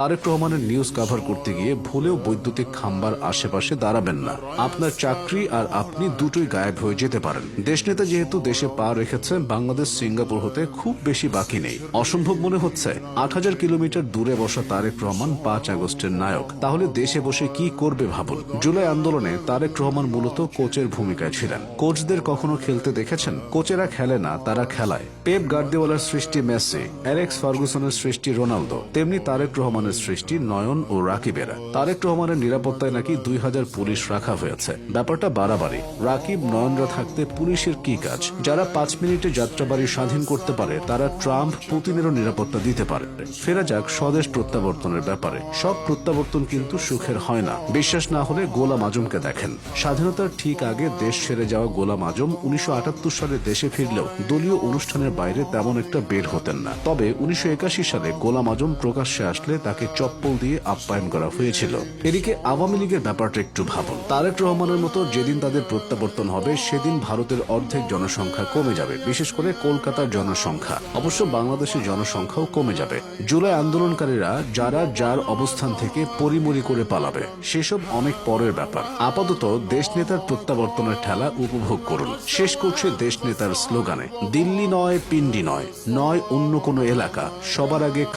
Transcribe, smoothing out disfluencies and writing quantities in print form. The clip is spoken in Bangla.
তারেক রহমানের নিউজ কভার করতে গিয়ে ভুলেও বৈদ্যুতিক খাম্বার আশেপাশে দাঁড়াবেন না। আপনার চাকরি আর আপনি দুটোই গায়েব হয়ে যেতে পারেন। দেশনেতা যেহেতু দেশে পা রেখেছে, বাংলাদেশ সিঙ্গাপুর হতে খুব বেশি বাকি নেই। অসম্ভব মনে হচ্ছে ৮,০০০ কিলোমিটার দূরে বসা তারেক রহমান ৫ আগস্টের নায়ক। তাহলে দেশে বসে কি করবে ভাবুন। জুলাই আন্দোলনে তারেক রহমান মূলত কোচের ভূমিকায় ছিলেন। কোচদের কখনো খেলতে দেখেছেন? কোচেরা খেলে না, তারা খেলায়। পেপ গার্দিওলার সৃষ্টি মেসি, অ্যালেক্স ফার্গুসনের সৃষ্টি রোনালদো, তেমনি তারেক রহমানের সৃষ্টি নয়ন ও রাকিবেরা। তারেক রহমানের নিরাপত্তায় নাকি ২,০০০ পুলিশ রাখা হয়েছে। ব্যাপারটা বাড়াবাড়ি। রাকিব নয়নরা থাকতে পুলিশের কি কাজ? যারা ৫ মিনিটে যাত্রাবাড়ি স্বাধীন করতে পারে, তারা ট্রাম্প পুতিনেরও নিরাপত্তা দিতে পারে। ফেরা যাক স্বদেশ প্রত্যাবর্তনের ব্যাপারে। সব প্রত্যাবর্তন কিন্তু সুখের হয় না। বিশ্বাস না হলে গোলাম আজমকে দেখেন। স্বাধীনতার ঠিক আগে দেশ ছেড়ে যাওয়া গোলাম আজম ১৯৭৮ সালে দেশে ফিরলেও দলীয় অনুষ্ঠানের বাইরে তেমন একটা বের হতেন না। তবে ১৯৮১ সালে গোলাম আজম প্রকাশ্যে আসলে তাকে চপ্পল দিয়ে আপ্যায়ন করা হয়েছিল। এদিকে আওয়ামী লীগের ব্যাপারটা একটু ভাবুন। তারেক রহমানের মতো যেদিন তাদের প্রত্যাবর্তন হবে, সেদিন ভারতের অর্ধেক জনসংখ্যা কমে যাবে, বিশেষ করে কলকাতার জনসংখ্যা। অবশ্য বাংলাদেশের জনসংখ্যাও কমে যাবে। জুলাই আন্দোলনকারীরা যারা যার অবস্থান থেকে পরিমরি করে পালাবে, সেসব অনেক পরের ব্যাপার। আপাতত দেশ নেতার প্রত্যাবর্তনের ঠেলা উপভোগ করুন। শেষ করছে দেশ নেতার স্লোগানে, দিল্লি নয়, পিন্ডি নয়, নয় অন্য কোনো এলাকা, সবার আগে